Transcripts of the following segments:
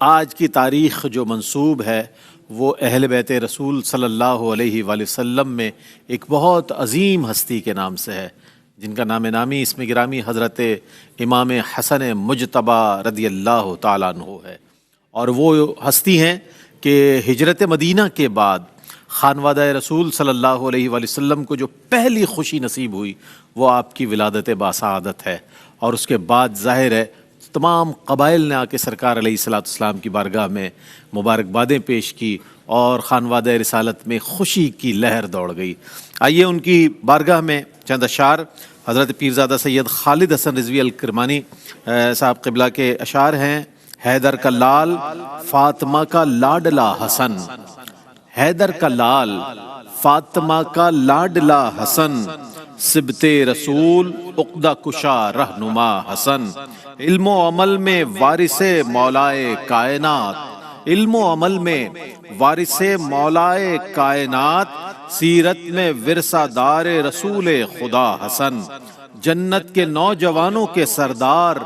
آج کی تاریخ جو منسوب ہے وہ اہل بیت رسول صلی اللہ علیہ وآلہ وسلم میں ایک بہت عظیم ہستی کے نام سے ہے، جن کا نام نامی اسم گرامی حضرت امام حسن مجتبی رضی اللہ تعالیٰ عنہ ہے۔ اور وہ ہستی ہیں کہ ہجرت مدینہ کے بعد خانوادہ رسول صلی اللہ علیہ وآلہ وسلم کو جو پہلی خوشی نصیب ہوئی وہ آپ کی ولادت باسعادت ہے، اور اس کے بعد ظاہر ہے تمام قبائل نے آ کے سرکار علیہ الصلوۃ والسلام کی بارگاہ میں مبارکبادیں پیش کی اور خانوادہ رسالت میں خوشی کی لہر دوڑ گئی۔ آئیے ان کی بارگاہ میں چند اشعار حضرت پیرزادہ سید خالد حسن رضوی الکرمانی صاحب قبلہ کے اشعار ہیں۔ حیدر کا لال فاطمہ کا لاڈلا حسن، حیدر کا لال فاطمہ کا لاڈلا حسن، سبت رسول عقدہ کشا رہنما حسن، علم و عمل میں وارث مولائے کائنات، علم و عمل میں وارث مولائے کائنات، سیرت میں ورثہ دار رسول خدا حسن، جنت کے نوجوانوں کے سردار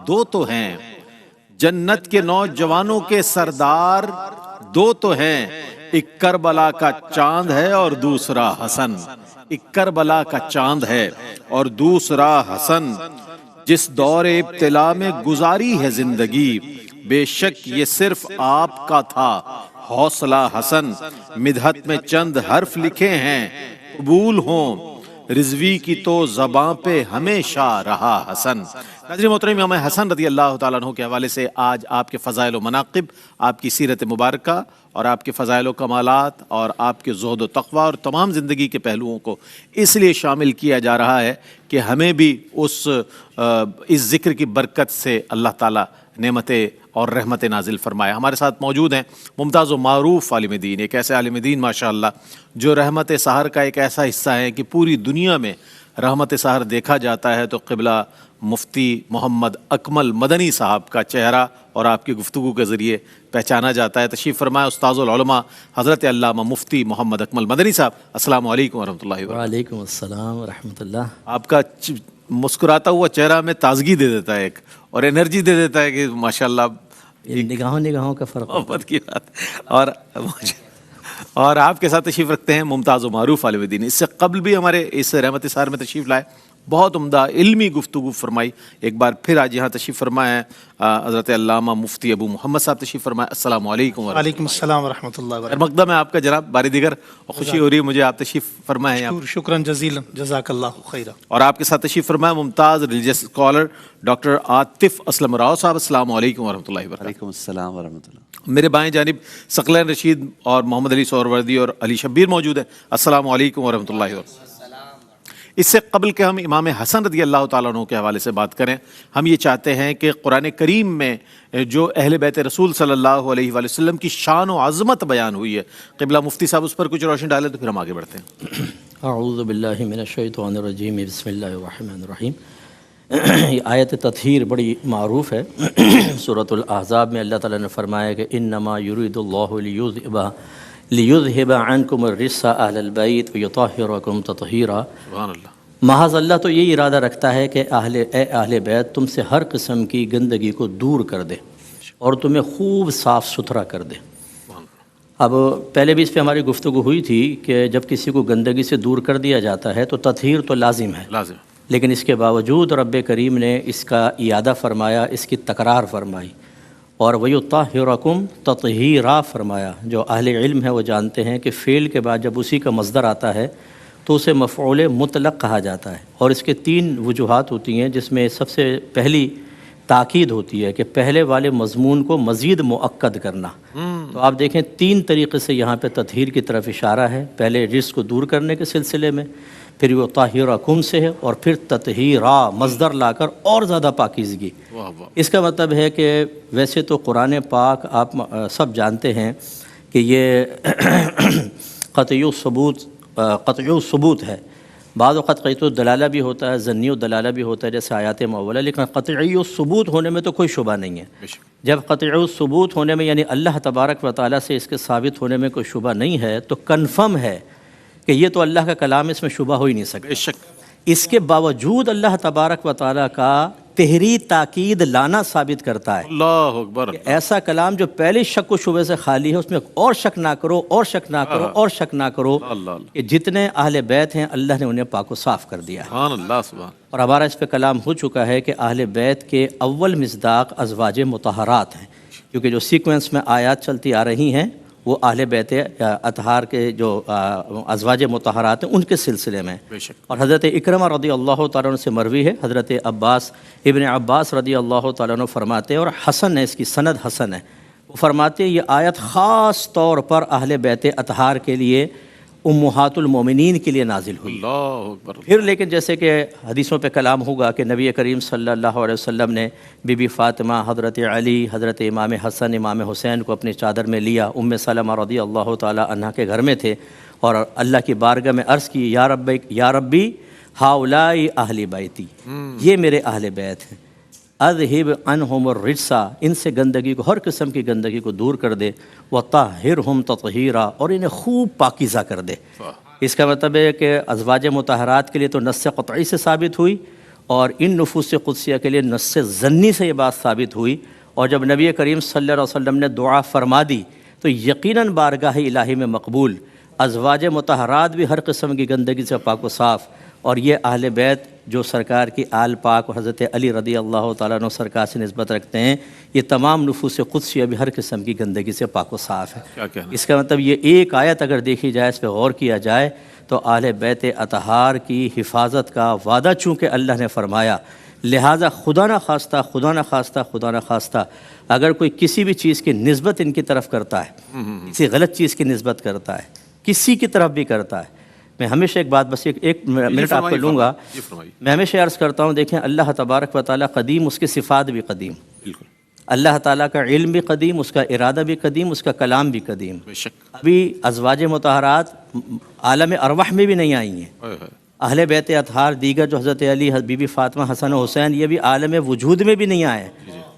دو تو ہیں، جنت کے نوجوانوں کے سردار دو تو ہیں، ایک کربلا کا چاند ہے اور دوسرا حسن، ایک کربلا کا چاند ہے اور دوسرا حسن، جس دور ابتلا میں گزاری ہے زندگی، بے شک یہ صرف آپ کا تھا حوصلہ حسن، مدحت میں چند حرف لکھے ہیں قبول ہوں، رضوی کی تو زباں پہ ہمیشہ رہا حسن۔ ناظرین محترم، امام حسن رضی اللہ تعالیٰ عنہ کے حوالے سے آج آپ کے فضائل و مناقب، آپ کی سیرت مبارکہ اور آپ کے فضائل و کمالات اور آپ کے زہد و تقویٰ اور تمام زندگی کے پہلوؤں کو اس لیے شامل کیا جا رہا ہے کہ ہمیں بھی اس ذکر کی برکت سے اللہ تعالیٰ نعمتیں اور رحمت نازل فرمائے۔ ہمارے ساتھ موجود ہیں ممتاز و معروف عالم دین، ایک ایسے عالم دین ماشاءاللہ جو رحمت سحر کا ایک ایسا حصہ ہے کہ پوری دنیا میں رحمت سحر دیکھا جاتا ہے تو قبلہ مفتی محمد اکمل مدنی صاحب کا چہرہ اور آپ کی گفتگو کے ذریعے پہچانا جاتا ہے۔ تشریف فرمائے استاذ العلماء حضرت علامہ مفتی محمد اکمل مدنی صاحب، السلام علیکم ورحمۃ اللہ وبرکاتہ۔ وعلیکم السلام ورحمۃ اللہ۔ آپ کا مسکراتا ہوا چہرہ میں تازگی دے دیتا ہے ایک اور انرجی دے دیتا ہے کہ ماشاءاللہ نگاہوں کا فرق محبت کی بات۔ اور آپ کے ساتھ تشریف رکھتے ہیں ممتاز و معروف عالم دین، اس سے قبل بھی ہمارے اس رحمت سحر میں تشریف لائے، بہت عمدہ علمی گفتگو فرمائی۔ ایک بار پھر آج یہاں تشریف فرمائے ہیں حضرت علامہ مفتی ابو محمد صاحب، تشریف فرمائے، السلام علیکم وعلیکم السلام ورحمۃ اللہ وبرکاتہ۔ مقدم ہے آپ کا جناب، باری دیگر خوشی ہو رہی ہے مجھے آپ تشریف فرمائے ہیں۔ شکراً جزیلا، جزاک اللہ خیرہ۔ اور آپ کے ساتھ تشریف فرمائے ممتاز religious scholar doctor Atif Aslam Rao صاحب، السلام علیکم ورحمۃ اللہ وبرکاتہ۔ وعلیکم السلام ورحمۃ اللہ۔ میرے بائیں جانب ثقلین رشید اور محمد علی سہروردی اور علی شبیر موجود ہیں، السلام علیکم ورحمۃ اللہ وبرکاتہ۔ اس سے قبل کہ ہم امام حسن رضی اللہ تعالیٰ عنہ کے حوالے سے بات کریں، ہم یہ چاہتے ہیں کہ قرآن کریم میں جو اہل بیت رسول صلی اللہ علیہ وآلہ وسلم کی شان و عظمت بیان ہوئی ہے، قبلہ مفتی صاحب اس پر کچھ روشنی ڈالیں تو پھر ہم آگے بڑھتے ہیں۔ اعوذ باللہ من الشیطان الرجیم، بسم اللہ الرحمن الرحیم۔ یہ آیت تطہیر بڑی معروف ہے۔ سورۃ الاحزاب میں اللہ تعالیٰ نے فرمایا کہ انما یرید اللہ لیذہب عنکم الرجس اہل البیت ویطہرکم تطہیرا۔ سبحان اللہ۔ محض اللہ تو یہ ارادہ رکھتا ہے کہ اہل بیت تم سے ہر قسم کی گندگی کو دور کر دے اور تمہیں خوب صاف ستھرا کر دے۔ اب پہلے بھی اس پہ ہماری گفتگو ہوئی تھی کہ جب کسی کو گندگی سے دور کر دیا جاتا ہے تو تطہیر تو لازم ہے، لیکن اس کے باوجود رب کریم نے اس کا اعادہ فرمایا، اس کی تکرار فرمائی، اور وَيُطَهِّرَكُمْ تَطْهِيرًا فرمایا۔ جو اہل علم ہے وہ جانتے ہیں کہ فعل کے بعد جب اسی کا مصدر آتا ہے تو اسے مفعول مطلق کہا جاتا ہے، اور اس کے 3 وجوہات ہوتی ہیں، جس میں سب سے پہلی تاکید ہوتی ہے کہ پہلے والے مضمون کو مزید مؤکد کرنا۔ تو آپ دیکھیں 3 طریقے سے یہاں پہ تطہیر کی طرف اشارہ ہے، پہلے رجس کو دور کرنے کے سلسلے میں، پھر وہ طاہرکم سے ہے، اور پھر تطہیرا مصدر لا کر اور زیادہ پاکیزگی۔ اس کا مطلب ہے کہ ویسے تو قرآن پاک آپ سب جانتے ہیں کہ یہ قطعی ثبوت ہے، بعض وقت قطعی الدلالہ بھی ہوتا ہے، ظنی الدلالہ بھی ہوتا ہے جیسے آیات معولہ، لیکن قطعی ثبوت ہونے میں تو کوئی شبہ نہیں ہے۔ جب قطعی ثبوت ہونے میں یعنی اللہ تبارک و تعالیٰ سے اس کے ثابت ہونے میں کوئی شبہ نہیں ہے تو کنفرم ہے کہ یہ تو اللہ کا کلام، اس میں شبہ ہو ہی نہیں سکتا۔ اس کے باوجود اللہ تبارک و تعالیٰ کا تحری تاکید لانا ثابت کرتا ہے۔ اللہ اکبر۔ ایسا کلام جو پہلے شک و شبہ سے خالی ہے، اس میں اور شک نہ کرو، اور شک نہ کرو، اور شک نہ کرو کہ جتنے اہل بیت ہیں اللہ نے انہیں پاک و صاف کر دیا ہے۔ سبحان اللہ سبحان۔ اور ہمارا اس پہ کلام ہو چکا ہے کہ اہل بیت کے اول مصداق ازواج مطہرات ہیں، کیونکہ جو سیکوینس میں آیات چلتی آ رہی ہیں وہ اہل بیت اطہار کے جو ازواج مطہرات ہیں ان کے سلسلے میں۔ بے شک۔ اور حضرت اکرمہ رضی اللہ تعالیٰ عنہ سے مروی ہے، حضرت ابن عباس رضی اللہ تعالیٰ عنہ فرماتے ہیں، اور حسن ہے، اس کی سند حسن ہے، وہ فرماتے ہیں یہ آیت خاص طور پر اہل بیت اطہار کے لیے امہات المومنین کے لیے نازل ہوئی۔ اللہ اکبر۔ پھر لیکن جیسے کہ حدیثوں پہ کلام ہوگا کہ نبی کریم صلی اللہ علیہ وسلم نے بی بی فاطمہ، حضرت علی، حضرت امام حسن، امام حسین کو اپنی چادر میں لیا، ام سلمہ رضی اللہ تعالی عنہ کے گھر میں تھے، اور اللہ کی بارگاہ میں عرض کی یا ربی ہاؤلائی اہل بیتی، یہ میرے اہل بیت ہیں، اذہب عنہم الرجسا، ان سے گندگی کو، ہر قسم کی گندگی کو دور کر دے، وطہرہم تطہیرا، اور انہیں خوب پاکیزہ کر دے۔ اس کا مطلب ہے کہ ازواج مطہرات کے لیے تو نص قطعی سے ثابت ہوئی، اور ان نفوس قدسیہ کے لیے نص ظنی سے یہ بات ثابت ہوئی، اور جب نبی کریم صلی اللہ علیہ وسلم نے دعا فرما دی تو یقیناً بارگاہ الہی میں مقبول، ازواج مطہرات بھی ہر قسم کی گندگی سے پاک و صاف، اور یہ اہل بیت جو سرکار کی آل پاک اور حضرت علی رضی اللہ تعالیٰ عنہ سرکار سے نسبت رکھتے ہیں، یہ تمام نفوس قدسیہ بھی ہر قسم کی گندگی سے پاک و صاف ہے۔ کیا کہنا؟ اس کا مطلب یہ ایک آیت اگر دیکھی جائے، اس پہ غور کیا جائے، تو اہل بیت اطہار کی حفاظت کا وعدہ چونکہ اللہ نے فرمایا، لہٰذا خدا نہ خواستہ اگر کوئی کسی بھی چیز کی نسبت ان کی طرف کرتا ہے، کسی غلط چیز کی نسبت کرتا ہے، کسی کی طرف بھی کرتا ہے، میں ہمیشہ ایک بات، بس ایک منٹ آپ کو لوں گا، میں ہمیشہ عرض کرتا ہوں، دیکھیں اللہ تبارک و تعالیٰ قدیم، اس کی صفات بھی قدیم، بالکل، اللہ تعالیٰ کا علم بھی قدیم، اس کا ارادہ بھی قدیم، اس کا کلام بھی قدیم۔ بے شک۔ ابھی ازواج مطہرات عالم ارواح میں بھی نہیں آئی ہیں، اہل بیت اطہار دیگر جو حضرت علی، بی بی فاطمہ، حسن و حسین، یہ بھی عالم وجود میں بھی نہیں آئے۔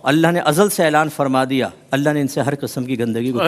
اللہ نے ازل سے اعلان فرما دیا، اللہ نے ان سے ہر قسم کی گندگی کو،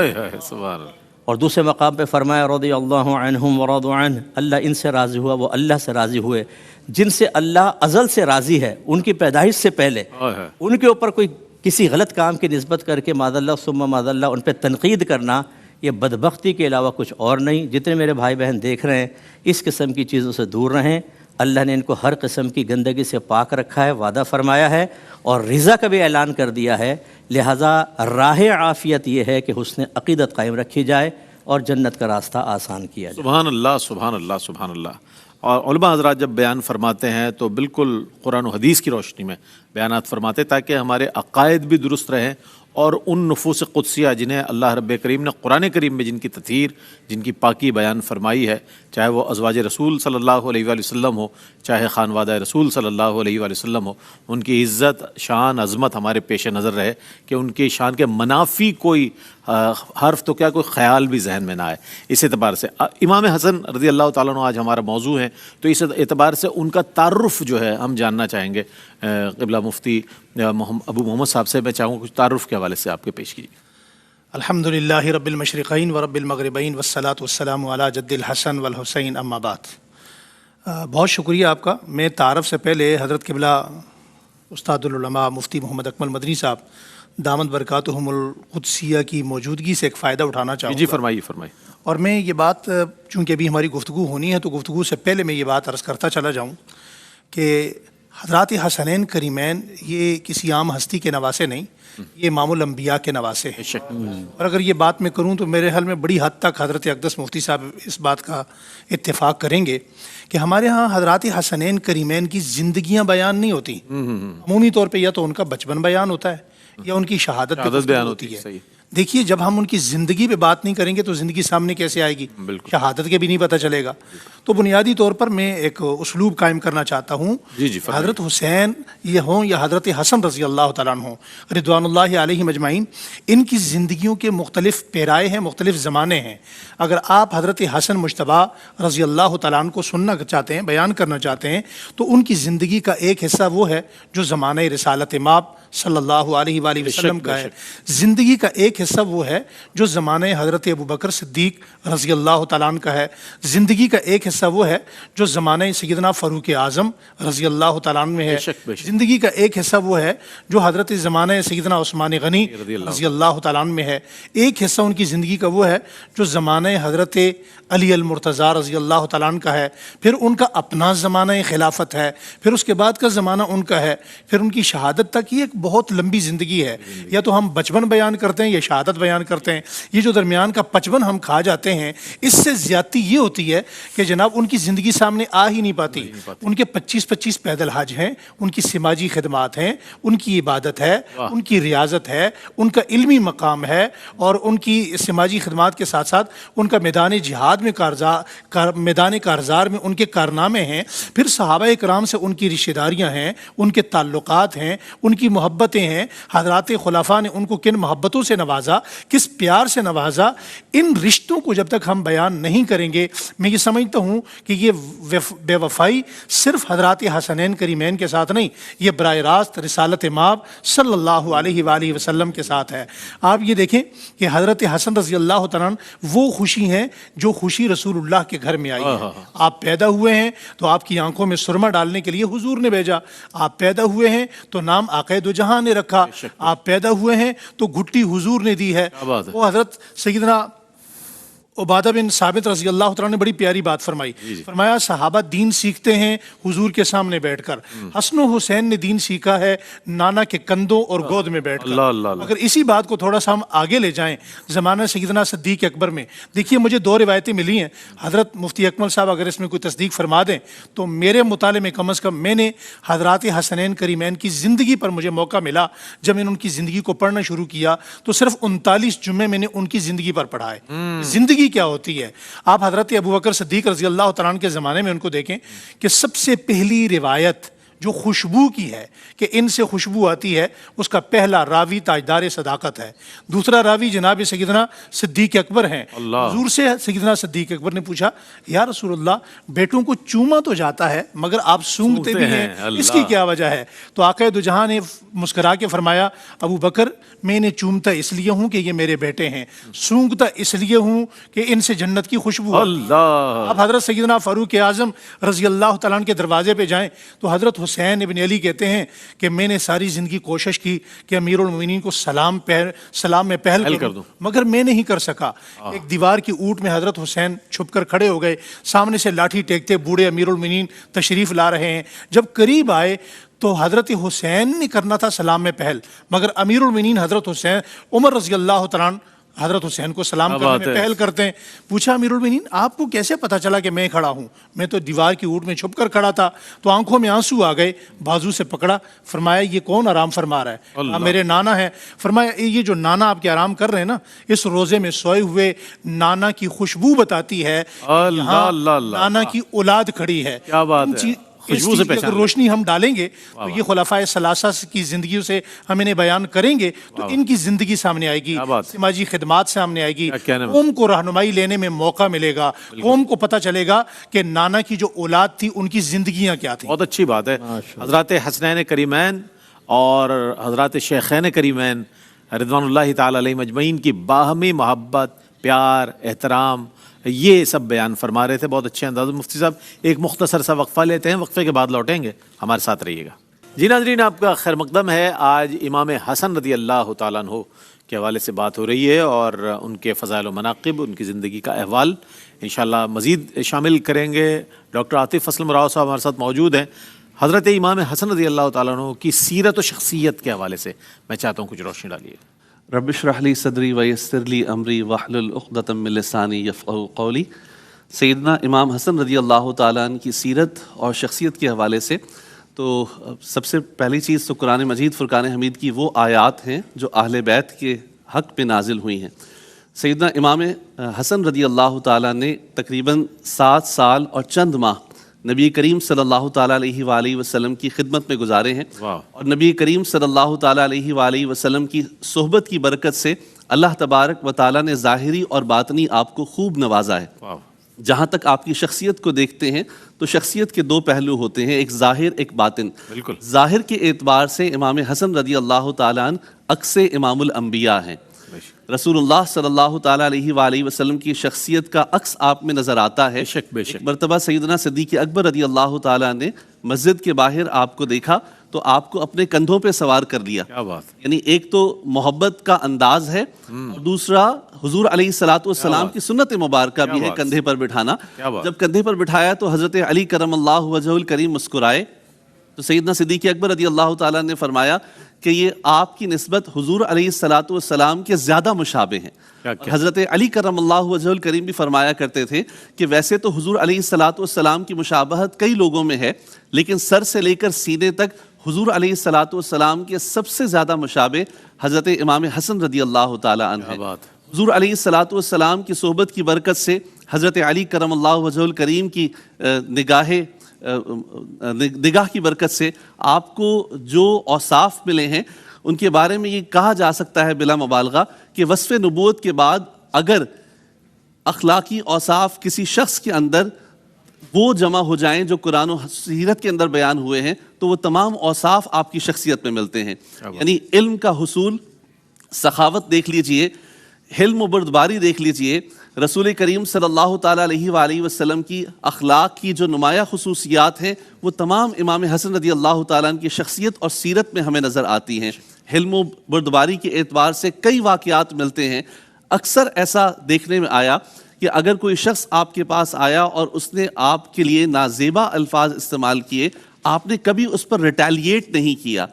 سبحان اللہ۔ اور دوسرے مقام پہ فرمایا رضی اللہ عنہم ورضوا عنہ، اللہ ان سے راضی ہوا، وہ اللہ سے راضی ہوئے، جن سے اللہ ازل سے راضی ہے، ان کی پیدائش سے پہلے ان کے اوپر کوئی کسی غلط کام کی نسبت کر کے معاذ اللہ ثم معاذ اللہ ان پہ تنقید کرنا، یہ بدبختی کے علاوہ کچھ اور نہیں۔ جتنے میرے بھائی بہن دیکھ رہے ہیں، اس قسم کی چیزوں سے دور رہیں، اللہ نے ان کو ہر قسم کی گندگی سے پاک رکھا ہے، وعدہ فرمایا ہے، اور رضا کا بھی اعلان کر دیا ہے، لہٰذا راہ عافیت یہ ہے کہ حسن عقیدت قائم رکھی جائے اور جنت کا راستہ آسان کیا جائے۔ سبحان اللہ سبحان اللہ سبحان اللہ۔ اور علماء حضرات جب بیان فرماتے ہیں تو بالکل قرآن و حدیث کی روشنی میں بیانات فرماتے تاکہ ہمارے عقائد بھی درست رہیں، اور ان نفوس قدسیہ جنہیں اللہ رب کریم نے قرآن کریم میں جن کی تطہیر، جن کی پاکی بیان فرمائی ہے، چاہے وہ ازواج رسول صلی اللہ علیہ وآلہ وسلم ہو، چاہے خانوادہ رسول صلی اللہ علیہ وآلہ وسلم ہو، ان کی عزت، شان، عظمت ہمارے پیش نظر رہے کہ ان کی شان کے منافی کوئی حرف تو کیا کوئی خیال بھی ذہن میں نہ آئے۔ اس اعتبار سے امام حسن رضی اللہ تعالیٰ عنہ آج ہمارا موضوع ہیں، تو اس اعتبار سے ان کا تعارف جو ہے ہم جاننا چاہیں گے۔ قبلہ مفتی ابو محمد صاحب سے میں چاہوں گا کچھ تعارف کے حوالے سے آپ کے پیش کیجیے۔ الحمدللہ رب المشرقین و رب المغربین والصلاة والسلام علی جد الحسن والحسین، اما بعد۔ بہت شکریہ آپ کا۔ میں تعارف سے پہلے حضرت قبلہ استاد العلماء مفتی محمد اکمل مدنی صاحب دامت برکاتہم القدسیہ کی موجودگی سے ایک فائدہ اٹھانا چاہوں گا۔ جی فرمائیے فرمائیے۔ اور میں یہ بات، چونکہ ابھی ہماری گفتگو ہونی ہے تو گفتگو سے پہلے میں یہ بات عرض کرتا چلا جاؤں کہ حضرات حسنین کریمین یہ کسی عام ہستی کے نواسے نہیں، یہ امام الانبیاء کے نواسے ہیں۔ اور اگر یہ بات میں کروں تو میرے حال میں بڑی حد تک حضرت اقدس مفتی صاحب اس بات کا اتفاق کریں گے کہ ہمارے ہاں حضرات حسنین کریمین کی زندگیاں بیان نہیں ہوتی، عمومی طور پہ یا تو ان کا بچپن بیان ہوتا ہے یا ان کی شہادت بیان ہوتی ہے۔ دیکھیے جب ہم ان کی زندگی پہ بات نہیں کریں گے تو زندگی سامنے کیسے آئے گی، شہادت کے بھی نہیں پتہ چلے گا۔ تو بنیادی طور پر میں ایک اسلوب قائم کرنا چاہتا ہوں، حضرت حسین یہ ہوں یا حضرت حسن رضی اللہ تعالیٰ عنہ رضوان اللہ علیہم اجمعین، ان کی زندگیوں کے مختلف پیرائے ہیں، مختلف زمانے ہیں۔ اگر آپ حضرت حسن مجتبیٰ رضی اللہ تعالیٰ عنہ کو سننا چاہتے ہیں، بیان کرنا چاہتے ہیں، تو ان کی زندگی کا ایک حصہ وہ ہے جو زمانہ رسالت مآب صلی اللہ علیہ وآلہ وسلم کا ہے، زندگی کا ایک ایک حصہ وہ ہے جو زمانہ حضرت ابو بکر صدیق رضی اللہ تعالیٰ عنہ کا ہے، زندگی کا ایک حصہ وہ ہے جو زمانہ سیدنا فاروق اعظم رضی اللہ تعالیٰ عنہ میں ہے، بے شک۔ زندگی کا ایک حصہ وہ ہے جو حضرت زمانہ سیدنا عثمان غنی رضی اللہ تعالیٰ عنہ میں ہے، ایک حصہ ان کی زندگی کا وہ ہے جو زمانہ حضرت علی المرتضیٰ رضی اللہ تعالیٰ عنہ کا ہے، پھر ان کا اپنا زمانہ خلافت ہے، پھر اس کے بعد کا زمانہ ان کا ہے، پھر ان کی شہادت تک. یہ ایک بہت لمبی زندگی ہے. یا تو ہم بچپن بیان کرتے ہیں یا شہادت بیان کرتے ہیں. یہ جو درمیان کا 55 ہم کھا جاتے ہیں، اس سے زیادتی یہ ہوتی ہے کہ جناب ان کی زندگی سامنے آ ہی نہیں پاتی. ان کے 25 پیدل حج ہیں، ان کی سماجی خدمات ہیں، ان کی عبادت ہے، ان کی ریاضت ہے، ان کا علمی مقام ہے، اور ان کی سماجی خدمات کے ساتھ ساتھ ان کا میدان جہاد میں میدان کارزار میں ان کے کارنامے ہیں. پھر صحابہ کرام سے ان کی رشتہ داریاں ہیں، ان کے تعلقات ہیں، ان کی محبتیں ہیں. حضرات خلفاء نے ان کو کن محبتوں سے نوازا، کس پیار سے نوازا. ان رشتوں کو جب تک ہم بیان نہیں کریں گے، میں یہ سمجھتا ہوں کہ یہ بے وفائی صرف حضرات حسنین کریمین کے ساتھ نہیں، یہ براہ راست رسالت مآب صلی اللہ علیہ وآلہ وسلم کے ساتھ ہے. آپ یہ دیکھیں کہ حضرت حسن رضی اللہ تعالیٰ عنہ وہ خوشی ہیں جو خوشی رسول اللہ کے گھر میں آئی ہے. آپ پیدا ہوئے ہیں تو آپ کی آنکھوں میں سرما ڈالنے کے لیے حضور نے بھیجا. آپ پیدا ہوئے ہیں تو نام آقا دو جہاں نے رکھا. آپ پیدا ہوئے ہیں تو گھٹی حضور نے دی ہے. وہ حضرت سیدنا عبادہ بن ثابت رضی اللہ تعالیٰ نے بڑی پیاری بات فرمائی. فرمایا صحابہ دین سیکھتے ہیں حضور کے سامنے بیٹھ کر، حسن و حسین نے دین سیکھا ہے نانا کے کندھوں اور گود میں بیٹھ کر. اگر اسی بات کو تھوڑا سا ہم آگے لے جائیں زمانہ سیدنا صدیق اکبر میں، دیکھیے مجھے 2 روایتیں ملی ہیں. حضرت مفتی اکمل صاحب اگر اس میں کوئی تصدیق فرما دیں تو میرے مطالعے میں کم از کم میں نے حضرات حسنین کریمین کی زندگی پر مجھے موقع ملا. جب میں نے ان کی زندگی کو پڑھنا شروع کیا تو صرف 39 جمعے میں نے ان کی زندگی پر پڑھا ہے. زندگی کیا ہوتی ہے. آپ حضرت ابو بکر صدیق رضی اللہ تعالیٰ عنہ کے زمانے میں ان کو دیکھیں کہ سب سے پہلی روایت جو خوشبو کی ہے کہ ان سے خوشبو آتی ہے، اس کا پہلا راوی تاجدار صداقت ہے. دوسرا راوی جناب سیدنا صدیق اکبر ہیں. حضور سے سیدنا صدیق اکبر نے پوچھا یا رسول اللہ بیٹوں کو چوما تو جاتا ہے مگر آپ سونگتے بھی ہیں، اس کی کیا وجہ ہے؟ تو آقا دو جہاں نے مسکرا کے فرمایا ابو بکر میں انہیں چومتا اس لیے ہوں کہ یہ میرے بیٹے ہیں، سونگتا اس لیے ہوں کہ ان سے جنت کی خوشبو. آپ حضرت سیدنا فاروق اعظم رضی اللہ تعالیٰ عنہ کے دروازے پہ جائیں تو حضرت حسین ابن علی کہتے ہیں کہ میں نے ساری زندگی کوشش کی کہ امیر المومنین کو سلام میں پہل کر دوں مگر میں نہیں کر سکا. ایک دیوار کی اوٹ میں حضرت حسین چھپ کر کھڑے ہو گئے، سامنے سے لاٹھی ٹیکتے بوڑھے امیر المومنین تشریف لا رہے ہیں. جب قریب آئے تو حضرت حسین نے کرنا تھا سلام میں پہل، مگر امیر المومنین حضرت حسین عمر رضی اللہ تعالیٰ عنہ حضرت حسین کو سلام کرنے میں پہل کرتے ہیں. پوچھا امیر المومنین آپ کو کیسے پتہ چلا کہ میں کھڑا ہوں؟ میں تو دیوار کی اوٹ میں چھپ کر کھڑا تھا. تو آنکھوں میں آنسو آ گئے، بازو سے پکڑا، فرمایا یہ کون آرام فرما رہا ہے؟ میرے نانا ہے. فرمایا یہ جو نانا آپ کے آرام کر رہے ہیں نا، اس روزے میں سوئے ہوئے نانا کی خوشبو بتاتی ہے یہاں نانا کی اولاد کھڑی ہے. کیا بات ہے، خوشبو سے اگر روشنی ہم ڈالیں گے تو یہ خلفائے ثلاثہ کی زندگیوں سے ہم انہیں بیان کریں گے تو ان کی زندگی سامنے آئے گی، سماجی خدمات سامنے آئے گی، قوم کو رہنمائی لینے میں موقع ملے گا، قوم کو پتہ چلے گا کہ نانا کی جو اولاد تھی ان کی زندگیاں کیا تھیں. بہت اچھی بات ہے. حضرات حسنین کریمین اور حضرات شیخین کریمین رضوان اللہ تعالی علیہ مجمعین کی باہمی محبت، پیار، احترام، یہ سب بیان فرما رہے تھے بہت اچھے انداز میں. مفتی صاحب ایک مختصر سا وقفہ لیتے ہیں، وقفے کے بعد لوٹیں گے، ہمارے ساتھ رہیے گا. جی ناظرین آپ کا خیر مقدم ہے. آج امام حسن رضی اللہ تعالیٰ عنہ کے حوالے سے بات ہو رہی ہے اور ان کے فضائل و مناقب، ان کی زندگی کا احوال انشاءاللہ مزید شامل کریں گے. ڈاکٹر عاطف اسلم راؤ صاحب ہمارے ساتھ موجود ہیں. حضرت امام حسن رضی اللہ تعالیٰ عنہ کی سیرت و شخصیت کے حوالے سے میں چاہتا ہوں کچھ روشنی ڈالیے. رب اشرح لی صدری ویسر لی امری واحلل عقدۃ من لسانی یفقہوا قولی. سیدنا امام حسن رضی اللہ تعالیٰ عنہ کی سیرت اور شخصیت کے حوالے سے تو سب سے پہلی چیز تو قرآن مجید فرقان حمید کی وہ آیات ہیں جو اہل بیت کے حق پہ نازل ہوئی ہیں. سیدنا امام حسن رضی اللہ تعالیٰ نے تقریباً 7 سال اور چند ماہ نبی کریم صلی اللہ تعالیٰ علیہ وآلہ وسلم کی خدمت میں گزارے ہیں. اور نبی کریم صلی اللہ تعالیٰ علیہ وآلہ وسلم کی صحبت کی برکت سے اللہ تبارک و تعالیٰ نے ظاہری اور باطنی آپ کو خوب نوازا ہے. جہاں تک آپ کی شخصیت کو دیکھتے ہیں تو شخصیت کے 2 پہلو ہوتے ہیں، ایک ظاہر ایک باطن. ظاہر کے اعتبار سے امام حسن رضی اللہ تعالیٰ عنہ عکس امام الانبیاء ہیں. رسول اللہ صلی اللہ تعالیٰ علیہ وآلہ وسلم کی شخصیت کا عکس آپ میں نظر آتا ہے. بے شک. ایک مرتبہ سیدنا صدیق اکبر رضی اللہ تعالیٰ نے مسجد کے باہر آپ کو دیکھا تو آپ کو اپنے کندھوں پہ سوار کر لیا. کیا بات. یعنی ایک تو محبت کا انداز ہے اور دوسرا حضور علیہ الصلوۃ والسلام کی سنت مبارکہ بھی ہے کندھے پر بٹھانا. جب کندھے پر بٹھایا تو حضرت علی کرم اللہ وجہہ الکریم مسکرائے تو سیدنا صدیق اکبر رضی اللہ تعالیٰ نے فرمایا کہ یہ آپ کی نسبت حضور علیہ الصلوۃ والسلام کے زیادہ مشابہ ہیں. حضرت علی کرم اللہ وجہہ الکریم بھی فرمایا کرتے تھے کہ ویسے تو حضور علیہ الصلوۃ والسلام کی مشابہت کئی لوگوں میں ہے لیکن سر سے لے کر سینے تک حضور علیہ الصلوۃ والسلام کے سب سے زیادہ مشابہ حضرت امام حسن رضی اللہ تعالیٰ عنہ ہیں. حضور علیہ الصلوۃ والسلام کی صحبت کی برکت سے حضرت علی کرم اللہ وجہہ الکریم کی نگاہ کی برکت سے آپ کو جو اوصاف ملے ہیں ان کے بارے میں یہ کہا جا سکتا ہے بلا مبالغہ کہ وصف نبوت کے بعد اگر اخلاقی اوصاف کسی شخص کے اندر وہ جمع ہو جائیں جو قرآن و سیرت کے اندر بیان ہوئے ہیں تو وہ تمام اوصاف آپ کی شخصیت میں ملتے ہیں. یعنی علم کا حصول، سخاوت دیکھ لیجئے، حلم و بردباری دیکھ لیجئے، رسول کریم صلی اللہ تعالیٰ علیہ وآلہ وسلم کی اخلاق کی جو نمایاں خصوصیات ہیں وہ تمام امام حسن رضی اللہ تعالیٰ عنہ کی شخصیت اور سیرت میں ہمیں نظر آتی ہیں. حلم و بردباری کے اعتبار سے کئی واقعات ملتے ہیں. اکثر ایسا دیکھنے میں آیا کہ اگر کوئی شخص آپ کے پاس آیا اور اس نے آپ کے لیے نازیبا الفاظ استعمال کیے، آپ نے کبھی اس پر ریٹیلیٹ نہیں کیا،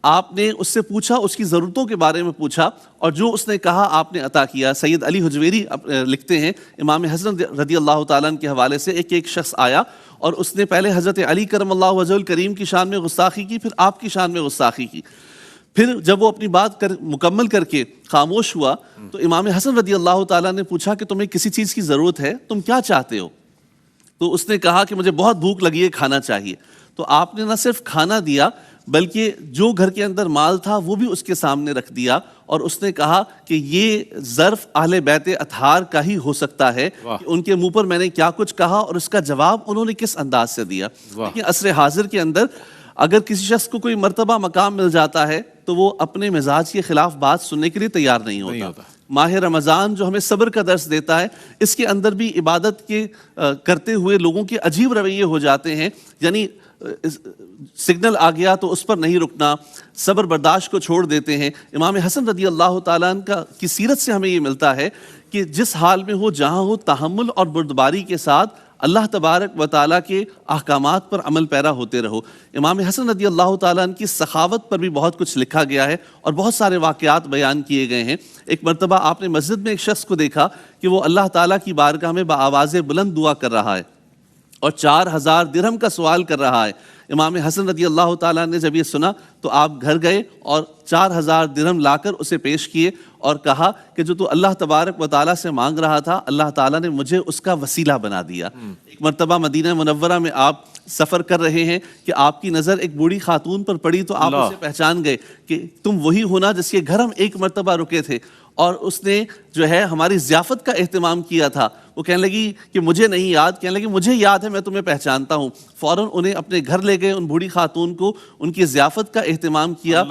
آپ نے اس سے پوچھا، اس کی ضرورتوں کے بارے میں پوچھا اور جو اس نے کہا آپ نے عطا کیا. سید علی حجویری لکھتے ہیں امام حسن رضی اللہ تعالیٰ عنہ کے حوالے سے ایک شخص آیا اور اس نے پہلے حضرت علی کرم اللہ وجہہ الکریم کی شان میں گستاخی کی، پھر آپ کی شان میں گستاخی کی. پھر جب وہ اپنی بات مکمل کر کے خاموش ہوا تو امام حسن رضی اللہ تعالیٰ نے پوچھا کہ تمہیں کسی چیز کی ضرورت ہے، تم کیا چاہتے ہو؟ تو اس نے کہا کہ مجھے بہت بھوک لگی ہے، کھانا چاہیے. تو آپ نے نہ صرف کھانا دیا بلکہ جو گھر کے اندر مال تھا وہ بھی اس کے سامنے رکھ دیا اور اس نے کہا کہ یہ ظرف اہل بیت اطہار کا ہی ہو سکتا ہے کہ ان کے منہ پر میں نے کیا کچھ کہا اور اس کا جواب انہوں نے کس انداز سے دیا. لیکن عصر حاضر کے اندر اگر کسی شخص کو کوئی مرتبہ مقام مل جاتا ہے تو وہ اپنے مزاج کے خلاف بات سننے کے لیے تیار نہیں ہوتا. ماہ رمضان جو ہمیں صبر کا درس دیتا ہے، اس کے اندر بھی عبادت کے کرتے ہوئے لوگوں کے عجیب رویے ہو جاتے ہیں. یعنی سگنل آ گیا تو اس پر نہیں رکنا، صبر برداشت کو چھوڑ دیتے ہیں. امام حسن رضی اللہ تعالیٰ عنہ کی سیرت سے ہمیں یہ ملتا ہے کہ جس حال میں ہو، جہاں ہو، تحمل اور بردباری کے ساتھ اللہ تبارک و تعالیٰ کے احکامات پر عمل پیرا ہوتے رہو. امام حسن رضی اللہ تعالیٰ عنہ کی سخاوت پر بھی بہت کچھ لکھا گیا ہے اور بہت سارے واقعات بیان کیے گئے ہیں. ایک مرتبہ آپ نے مسجد میں ایک شخص کو دیکھا کہ وہ اللہ تعالیٰ کی بارگاہ میں بآواز بلند دعا کر رہا ہے اور 4000 درہم کا سوال کر رہا ہے. امام حسن رضی اللہ تعالیٰ نے جب یہ سنا تو آپ گھر گئے اور 4000 درہم لا کر اسے پیش کیے اور کہا کہ جو تو اللہ تبارک و تعالیٰ سے مانگ رہا تھا، اللہ تعالیٰ نے مجھے اس کا وسیلہ بنا دیا. ایک مرتبہ مدینہ منورہ میں آپ سفر کر رہے ہیں کہ آپ کی نظر ایک بوڑھی خاتون پر پڑی تو آپ اسے پہچان گئے کہ تم وہی ہونا جس کے گھر ہم ایک مرتبہ رکے تھے اور اس نے جو ہے ہماری ضیافت کا اہتمام کیا تھا. وہ کہنے لگی کہ مجھے نہیں یاد، کہنے لگی مجھے یاد ہے، میں تمہیں پہچانتا ہوں. فوراً انہیں اپنے گھر لے گئے، ان بوڑھی خاتون کو ان کی ضیافت کا اہتمام کیا،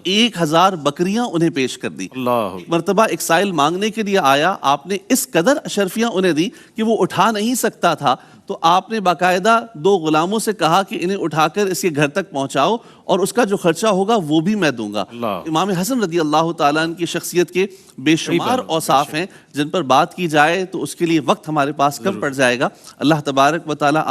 1000 بکریاں انہیں پیش کر دی. ایک مرتبہ ایک سائل مانگنے کے لیے آیا، آپ نے اس قدر اشرفیاں انہیں دی کہ وہ اٹھا نہیں سکتا تھا تو آپ نے باقاعدہ 2 غلاموں سے کہا کہ انہیں اٹھا کر اس کے گھر تک پہنچاؤ اور اس کا جو خرچہ ہوگا وہ بھی میں دوں گا. امام حسن رضی اللہ تعالیٰ عنہ کی شخصیت کے بے شمار اوصاف ہیں جن پر بات کی جائے تو اس کے لیے وقت ہمارے پاس کم پڑ جائے گا. اللہ تبارک و تعالیٰ